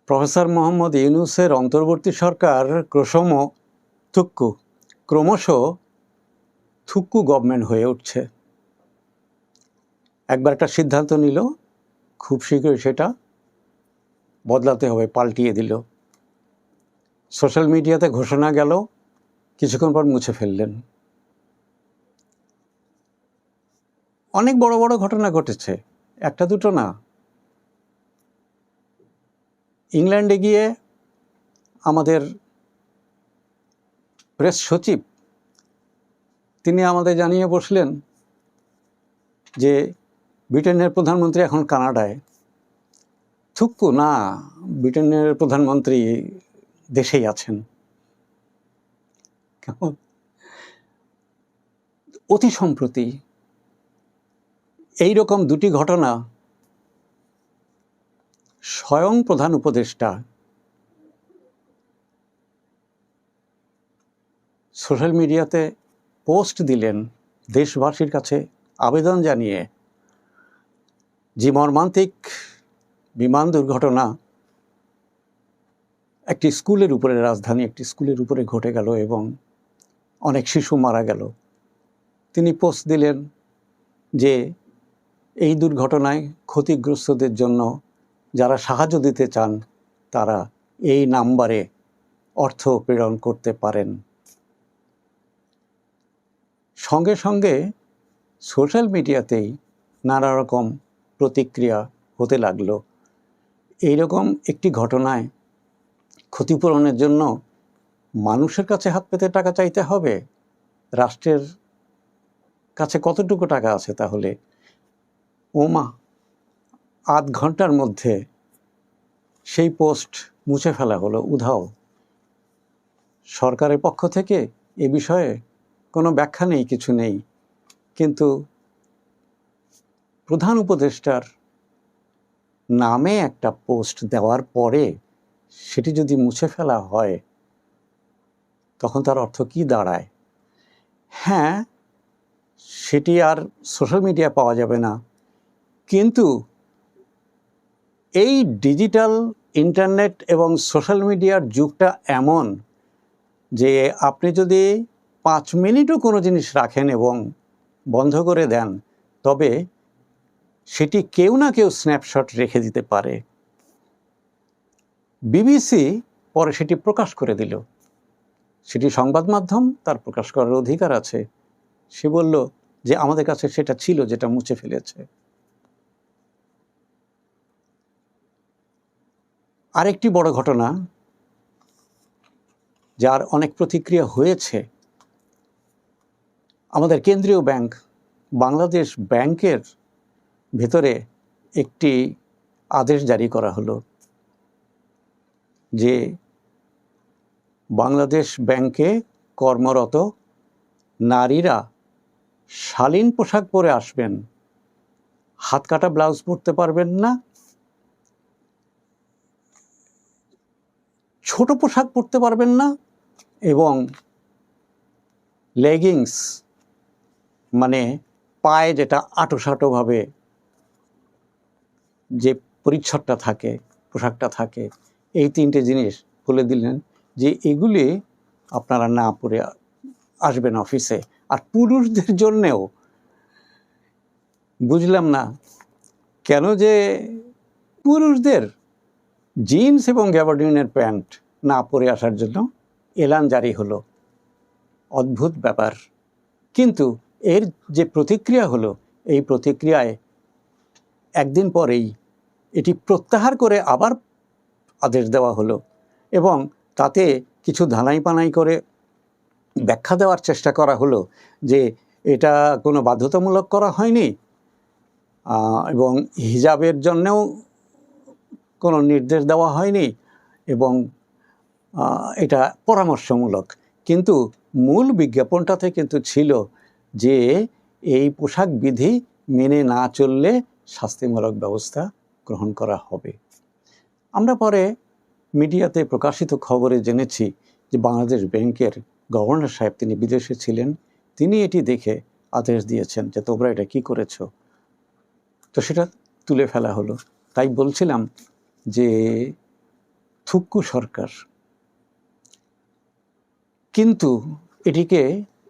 Professor Mohammad ইউনূসের অন্তর্বর্তী সরকার ক্রমশ থুক্কু government হয়ে উঠছে। একবার একটা সিদ্ধান্ত নিল, খুব শীঘ্রই সেটা বদলাতে হবে, পাল্টিয়ে দিল। সোশ্যাল মিডিয়াতে ঘোষণা গেল, কিছুক্ষণ পর মুছে ফেললেন। অনেক বড় বড় ঘটনা ঘটেছে, একটা দুটো না। ইংল্যান্ডে গিয়ে আমাদের প্রেস সচিব তিনি আমাদের জানিয়ে বসলেন যে ব্রিটেনের প্রধানমন্ত্রী এখন কানাডায়। থুক্কু না, ব্রিটেনের প্রধানমন্ত্রী দেশেই আছেন। কেমন অতি সম্প্রতি এইরকম দুটি ঘটনা স্বয়ং প্রধান উপদেষ্টা সোশ্যাল মিডিয়াতে পোস্ট দিলেন, দেশবাসীর কাছে আবেদন জানিয়ে যে মর্মান্তিক বিমান দুর্ঘটনা একটি স্কুলের উপরে, রাজধানী একটি স্কুলের উপরে ঘটে গেল এবং অনেক শিশু মারা গেল। তিনি পোস্ট দিলেন যে এই দুর্ঘটনায় ক্ষতিগ্রস্তদের জন্য যারা সাহায্য দিতে চান তারা এই নাম্বারে অর্থ প্রেরণ করতে পারেন। সঙ্গে সঙ্গে সোশ্যাল মিডিয়াতেই নানা রকম প্রতিক্রিয়া হতে লাগলো। এইরকম একটি ঘটনায় ক্ষতিপূরণের জন্য মানুষের কাছে হাত পেতে টাকা চাইতে হবে? রাষ্ট্রের কাছে কতটুকু টাকা আছে তাহলে? ওমা, আধ ঘন্টার মধ্যে সেই পোস্ট মুছে ফেলা হলো, উধাও। সরকারের পক্ষ থেকে এ বিষয়ে কোনো ব্যাখ্যা নেই, কিছু নেই। কিন্তু প্রধান উপদেষ্টার নামে একটা পোস্ট দেওয়ার পরে সেটি যদি মুছে ফেলা হয় তখন তার অর্থ কি দাঁড়ায়? হ্যাঁ, সেটি আর সোশ্যাল মিডিয়া পাওয়া যাবে না, কিন্তু এই ডিজিটাল ইন্টারনেট এবং সোশ্যাল মিডিয়ার যুগটা এমন যে আপনি যদি 5 মিনিটও কোনো জিনিস রাখেন এবং বন্ধ করে দেন, তবে সেটি কেউ না কেউ স্ন্যাপশট রেখে দিতে পারে। বিবিসি পরে সেটি প্রকাশ করে দিল। সেটি সংবাদ মাধ্যম, তার প্রকাশ করার অধিকার আছে। সে বলল যে আমাদের কাছে সেটা ছিল যেটা মুছে ফেলেছে। আরেকটি বড় ঘটনা যার অনেক প্রতিক্রিয়া হয়েছে, আমাদের কেন্দ্রীয় ব্যাংক বাংলাদেশ ব্যাংকের ভেতরে একটি আদেশ জারি করা হলো যে বাংলাদেশ ব্যাংকে কর্মরত নারীরা শালীন পোশাক পরে আসবেন, হাত কাটা ব্লাউজ পরতে পারবেন না, ছোট পোশাক পরতে পারবেন না, এবং লেগিংস মানে পায়ে যেটা আঁটোসাঁটোভাবে যে পরিচ্ছদটা থাকে, পোশাকটা থাকে, এই 3টে জিনিস বলে দিলেন যে এগুলি আপনারা না পরে আসবেন অফিসে। আর পুরুষদের জন্যেও বুঝলাম না কেন যে পুরুষদের জিন্স এবং গ্যাবার্ডিনের প্যান্ট না পরে আসার জন্য এলান জারি হলো। অদ্ভুত ব্যাপার। কিন্তু এর যে প্রতিক্রিয়া হলো, এই প্রতিক্রিয়ায় একদিন পরেই এটি প্রত্যাহার করে আবার আদেশ দেওয়া হলো এবং তাতে কিছু ধানাই পানাই করে ব্যাখ্যা দেওয়ার চেষ্টা করা হলো যে এটা কোনো বাধ্যতামূলক করা হয়নি এবং হিজাবের জন্যেও কোনো নির্দেশ দেওয়া হয়নি এবং এটা পরামর্শমূলক। কিন্তু মূল বিজ্ঞাপনটাতে কিন্তু ছিল যে এই পোশাক বিধি মেনে না চললে শাস্তিমূলক ব্যবস্থা গ্রহণ করা হবে। আমরা পরে মিডিয়াতে প্রকাশিত খবরে জেনেছি যে বাংলাদেশ ব্যাংকের গভর্নর সাহেব, তিনি বিদেশে ছিলেন, তিনি এটি দেখে আদেশ দিয়েছেন যে তোমরা এটা কি করেছো। তো সেটা তুলে ফেলা হলো। তাই বলছিলাম যে থুক্কু সরকার, কিন্তু এটিকে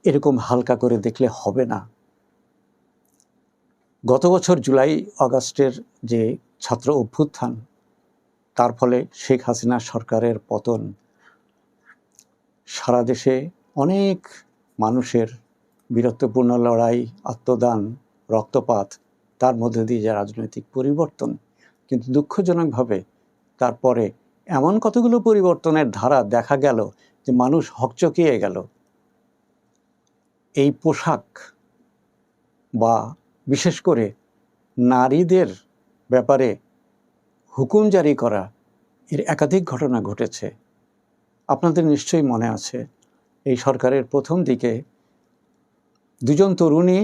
এরকম হালকা করে দেখলে হবে না। গত বছর জুলাই আগস্টের যে ছাত্র অভ্যুত্থান, তার ফলে শেখ হাসিনা সরকারের পতন, সারা দেশে অনেক মানুষের বীরত্বপূর্ণ লড়াই, আত্মদান, রক্তপাত, তার মধ্যে দিয়ে যে রাজনৈতিক পরিবর্তন, কিন্তু দুঃখজনকভাবে তারপরে এমন কতগুলো পরিবর্তনের ধারা দেখা গেল যে মানুষ হকচকিয়ে গেল। এই পোশাক বা বিশেষ করে নারীদের ব্যাপারে হুকুম জারি করা, এর একাধিক ঘটনা ঘটেছে। আপনাদের নিশ্চয়ই মনে আছে, এই সরকারের প্রথম দিকে দুজন তরুণী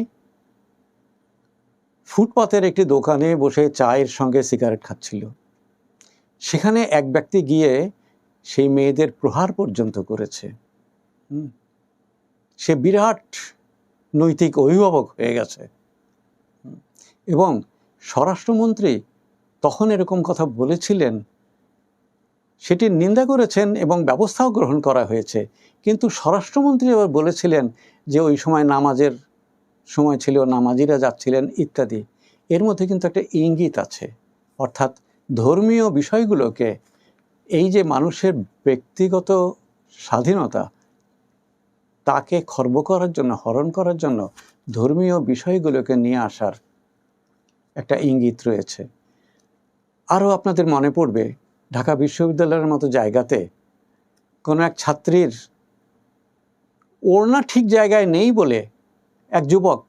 ফুটপাতের একটি দোকানে বসে চায়ের সঙ্গে সিগারেট খাচ্ছিল। সেখানে এক ব্যক্তি গিয়ে সেই মেয়েদের প্রহার পর্যন্ত করেছে। সে বিরাট নৈতিক অভিভাবক হয়ে গেছে এবং স্বরাষ্ট্রমন্ত্রী তখন এরকম কথা বলেছিলেন, সেটির নিন্দা করেছেন এবং ব্যবস্থাও গ্রহণ করা হয়েছে। কিন্তু স্বরাষ্ট্রমন্ত্রী আবার বলেছিলেন যে ওই সময় নামাজের সময় ছিল, নামাজিরা যাচ্ছিলেন ইত্যাদি। এর মধ্যে কিন্তু একটা ইঙ্গিত আছে, অর্থাৎ ধর্মীয় বিষয়গুলোকে, এই যে মানুষের ব্যক্তিগত স্বাধীনতা, তাকে খর্ব করার জন্য, হরণ করার জন্য ধর্মীয় বিষয়গুলোকে নিয়ে আসার একটা ইঙ্গিত রয়েছে। আরও আপনাদের মনে পড়বে, ঢাকা বিশ্ববিদ্যালয়ের মতো জায়গাতে কোনো এক ছাত্রীর ওড়না ঠিক জায়গায় নেই বলে এক যুবক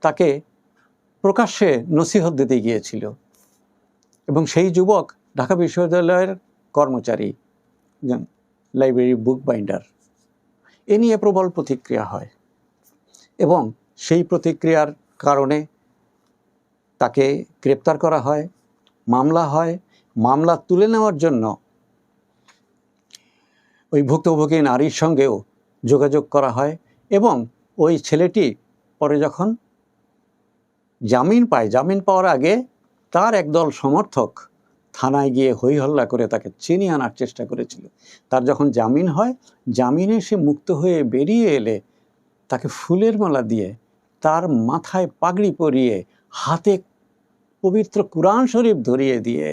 তাকে প্রকাশ্যে নসিহত দিতে গিয়েছিল এবং সেই যুবক ঢাকা বিশ্ববিদ্যালয়ের কর্মচারী, লাইব্রেরি বুক বাইন্ডার। এ নিয়ে প্রবল প্রতিক্রিয়া হয় এবং সেই প্রতিক্রিয়ার কারণে তাকে গ্রেপ্তার করা হয়, মামলা হয়। মামলা তুলে নেওয়ার জন্য ওই ভুক্তভোগী নারীর সঙ্গেও যোগাযোগ করা হয় এবং ওই ছেলেটি পরে যখন জামিন পায়, জামিন পাওয়ার আগে তার একদল সমর্থক থানায় গিয়ে হই হল্লা করে তাকে ছিনিয়ে আনার চেষ্টা করেছিল। তার যখন জামিন হয়, জামিনে সে মুক্ত হয়ে বেরিয়ে এলে তাকে ফুলের মালা দিয়ে, তার মাথায় পাগড়ি পরিয়ে, হাতে পবিত্র কুরআন শরীফ ধরিয়ে দিয়ে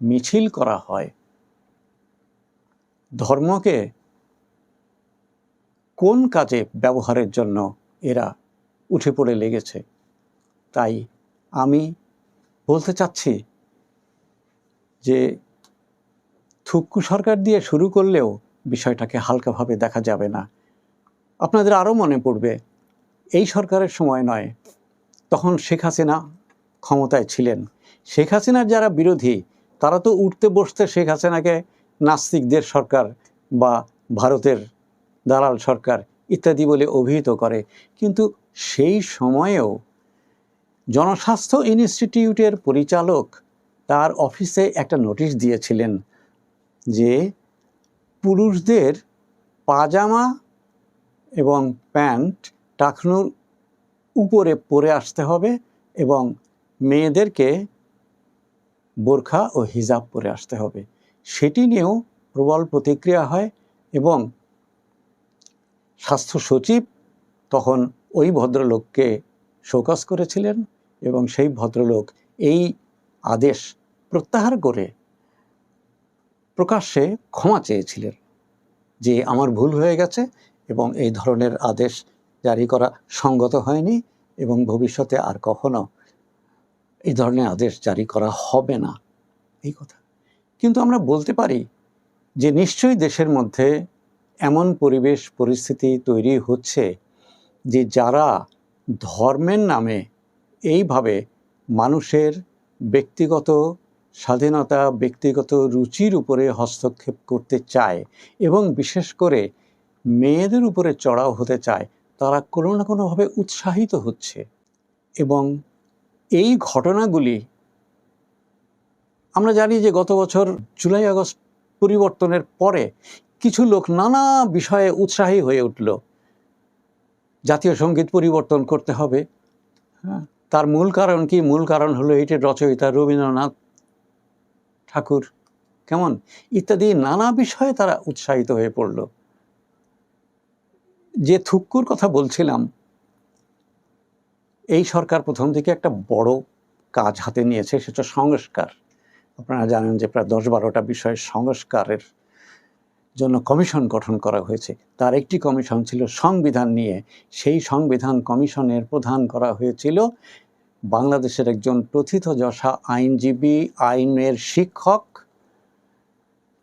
মিছিল করা হয়। ধর্মকে কোন কাজে ব্যবহারের জন্য এরা উঠে পড়ে লেগেছে। তাই আমি বলতে চাচ্ছি যে থুক্কু সরকার দিয়ে শুরু করলেও বিষয়টাকে হালকাভাবে দেখা যাবে না। আপনাদের আরও মনে পড়বে, এই সরকারের সময় নয়, তখন শেখ হাসিনা ক্ষমতায় ছিলেন। শেখ হাসিনার যারা বিরোধী, তারা তো উঠতে বসতে শেখ হাসিনাকে নাস্তিকদের সরকার বা ভারতের দালাল সরকার ইত্যাদি বলে অভিহিত করে। কিন্তু সেই সময়েও জনস্বাস্থ্য ইনস্টিটিউটের পরিচালক তার অফিসে একটা নোটিশ দিয়েছিলেন যে পুরুষদের পাজামা এবং প্যান্ট টাকনুর উপরে পরে আসতে হবে এবং মেয়েদেরকে বোরখা ও হিজাব পরে আসতে হবে। সেটি নিয়েও প্রবল প্রতিক্রিয়া হয় এবং স্বাস্থ্য সচিব তখন ওই ভদ্রলোককে শোকজ করেছিলেন এবং সেই ভদ্রলোক এই আদেশ প্রত্যাহার করে প্রকাশ্যে ক্ষমা চেয়েছিলেন যে আমার ভুল হয়ে গেছে এবং এই ধরনের আদেশ জারি করা সঙ্গত হয়নি এবং ভবিষ্যতে আর কখনো এই ধরনের আদেশ জারি করা হবে না, এই কথা। কিন্তু আমরা বলতে পারি যে নিশ্চয়ই দেশের মধ্যে এমন পরিবেশ পরিস্থিতি তৈরি হচ্ছে যে যারা ধর্মের নামে এইভাবে মানুষের ব্যক্তিগত স্বাধীনতা, ব্যক্তিগত রুচির উপরে হস্তক্ষেপ করতে চায় এবং বিশেষ করে মেয়েদের উপরে চড়াও হতে চায়, তারা কোনো না কোনোভাবে উৎসাহিত হচ্ছে। এবং এই ঘটনাগুলি আমরা জানি যে গত বছর জুলাই আগস্ট পরিবর্তনের পরে কিছু লোক নানা বিষয়ে উৎসাহী হয়ে উঠল। জাতীয় সঙ্গীত পরিবর্তন করতে হবে। তার মূল কারণ কি? মূল কারণ হলো এটির রচয়িতা রবীন্দ্রনাথ ঠাকুর। কেমন ইত্যাদি নানা বিষয়ে তারা উৎসাহিত হয়ে পড়ল। যে থুক্কুর কথা বলছিলাম, এই সরকার প্রথম থেকে একটা বড় কাজ হাতে নিয়েছে, সেটা সংস্কার। আপনারা জানেন যে প্রায় 10-12টা বিষয়ে সংস্কারের জন্য কমিশন গঠন করা হয়েছে। তার একটি কমিশন ছিল সংবিধান নিয়ে। সেই সংবিধান কমিশনের প্রধান করা হয়েছিল বাংলাদেশের একজন প্রথিতযশা আইনজীবী, আইনের শিক্ষক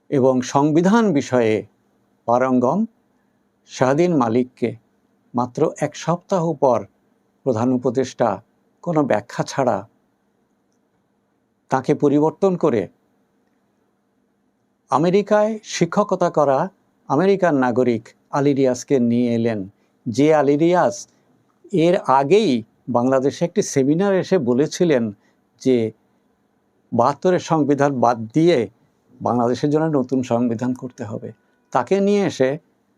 এবং সংবিধান বিষয়ে পারঙ্গম শাহদ্বীন মালিককে। মাত্র 1 সপ্তাহ পর প্রধান উপদেষ্টা কোনো ব্যাখ্যা ছাড়া তাকে পরিবর্তন করে আমেরিকায় শিক্ষকতা করা আমেরিকান নাগরিক আলী রিয়াজকে নিয়ে এলেন। যে আলী রিয়াজ এর আগেই বাংলাদেশে একটি সেমিনার এসে বলেছিলেন যে 72-এর সংবিধান বাদ দিয়ে বাংলাদেশের জন্য নতুন সংবিধান করতে হবে। তাকে নিয়ে এসে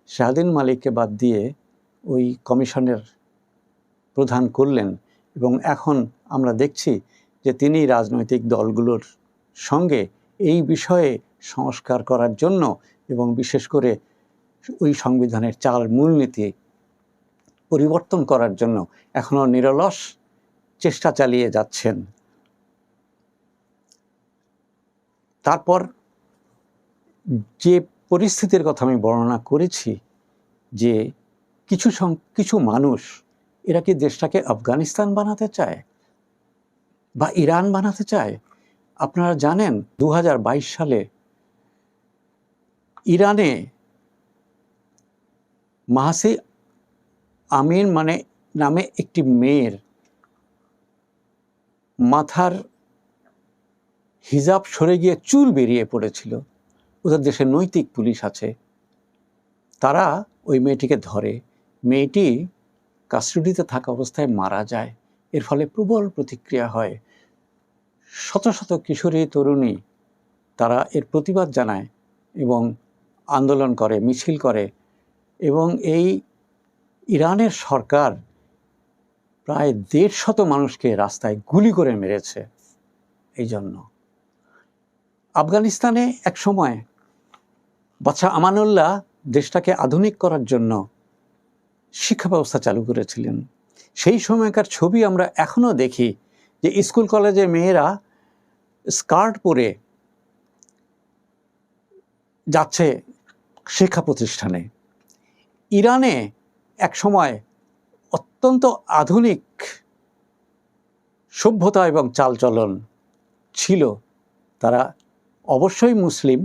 শাহদ্বীন মালিককে বাদ দিয়ে ওই কমিশনের প্রধান করলেন। এবং এখন আমরা দেখছি যে তিনি রাজনৈতিক দলগুলোর সঙ্গে এই বিষয়ে সংস্কার করার জন্য এবং বিশেষ করে ওই সংবিধানের 4 মূলনীতি পরিবর্তন করার জন্য এখনও নিরলস চেষ্টা চালিয়ে যাচ্ছেন। তারপর যে পরিস্থিতির কথা আমি বর্ণনা করেছি, যে কিছু মানুষ, এরা কি দেশটাকে আফগানিস্তান বানাতে চায় বা ইরান বানাতে চায়? আপনারা জানেন 2022 সালে ইরানে মাহসি আমিন নামে একটি মেয়ের মাথার হিজাব সরে গিয়ে চুল বেরিয়ে পড়েছিল। ওদের দেশে নৈতিক পুলিশ আছে, তারা ওই মেয়েটিকে ধরে। মেয়েটি কাস্টডিতে থাকা অবস্থায় মারা যায়। এর ফলে প্রবল প্রতিক্রিয়া হয়। শত শত কিশোরী তরুণী তারা এর প্রতিবাদ জানায় এবং আন্দোলন করে, মিছিল করে। এবং এই ইরানের সরকার প্রায় 150 মানুষকে রাস্তায় গুলি করে মেরেছে। এই জন্য আফগানিস্তানে এক সময় বাদশাহ আমানুল্লাহ দেশটাকে আধুনিক করার জন্য শিক্ষা ব্যবস্থা চালু করেছিলেন। সেই সময়কার ছবি আমরা এখনও দেখি, যে স্কুল কলেজে মেয়েরা স্কার্ট পরে যাচ্ছে শিক্ষা প্রতিষ্ঠানে। ইরানে এক সময় অত্যন্ত আধুনিক সভ্যতা এবং চালচলন ছিল। তারা অবশ্যই মুসলিম,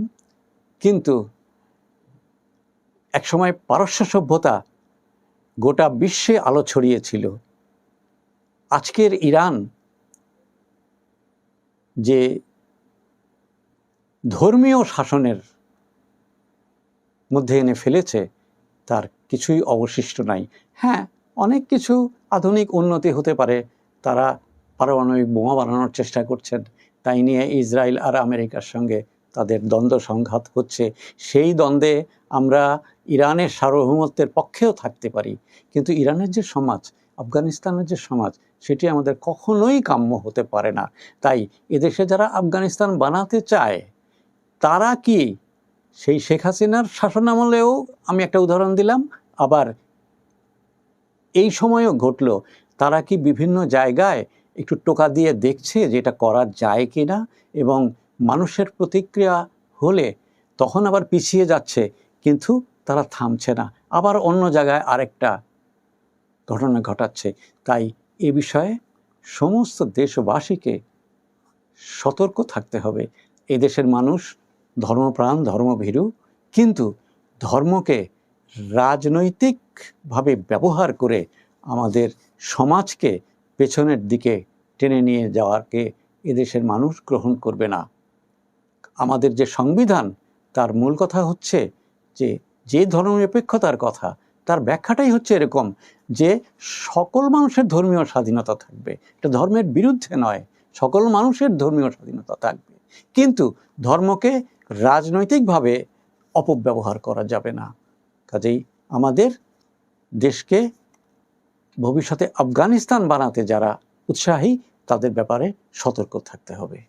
কিন্তু একসময় পারস্য সভ্যতা গোটা বিশ্বে আলো ছড়িয়েছিল। আজকের ইরান যে ধর্মীয় শাসনের মধ্যে এনে ফেলেছে, তার কিছুই অবশিষ্ট নাই। হ্যাঁ, অনেক কিছু আধুনিক উন্নতি হতে পারে। তারা পারমাণবিক বোমা বানানোর চেষ্টা করছেন, তাই নিয়ে ইসরায়েল আর আমেরিকার সঙ্গে তাদের দ্বন্দ্ব সংঘাত হচ্ছে। সেই দ্বন্দ্বে আমরা ইরানের সার্বভৌমত্বের পক্ষেও থাকতে পারি, কিন্তু ইরানের যে সমাজ, আফগানিস্তানের যে সমাজ, সেটি আমাদের কখনোই কাম্য হতে পারে না। তাই এদেশে যারা আফগানিস্তান বানাতে চায়, তারা কি সেই শেখ হাসিনার শাসনামলেও, আমি একটা উদাহরণ দিলাম, আবার এই সময়ও ঘটল, তারা কি বিভিন্ন জায়গায় একটু টোকা দিয়ে দেখছে যে এটা করা যায় কি না, এবং মানুষের প্রতিক্রিয়া হলে তখন আবার পিছিয়ে যাচ্ছে, কিন্তু তারা থামছে না, আবার অন্য জায়গায় আরেকটা ঘটনা ঘটাচ্ছে। তাই এ বিষয়ে সমস্ত দেশবাসীকে সতর্ক থাকতে হবে। এদেশের মানুষ ধর্মপ্রাণ, ধর্মভীরু, কিন্তু ধর্মকে রাজনৈতিকভাবে ব্যবহার করে আমাদের সমাজকে পেছনের দিকে টেনে নিয়ে যাওয়াকে এদেশের মানুষ গ্রহণ করবে না। আমাদের যে সংবিধান, তার মূল কথা হচ্ছে যে ধর্মনিরপেক্ষতার কথা, তার ব্যাখ্যাটাই হচ্ছে এরকম যে সকল মানুষের ধর্মীয় স্বাধীনতা থাকবে। এটা ধর্মের বিরুদ্ধে নয়, সকল মানুষের ধর্মীয় স্বাধীনতা থাকবে, কিন্তু ধর্মকে রাজনৈতিকভাবে অপব্যবহার করা যাবে না। কাজেই আমাদের দেশকে ভবিষ্যতে আফগানিস্তান বানাতে যারা উৎসাহী, তাদের ব্যাপারে সতর্ক থাকতে হবে।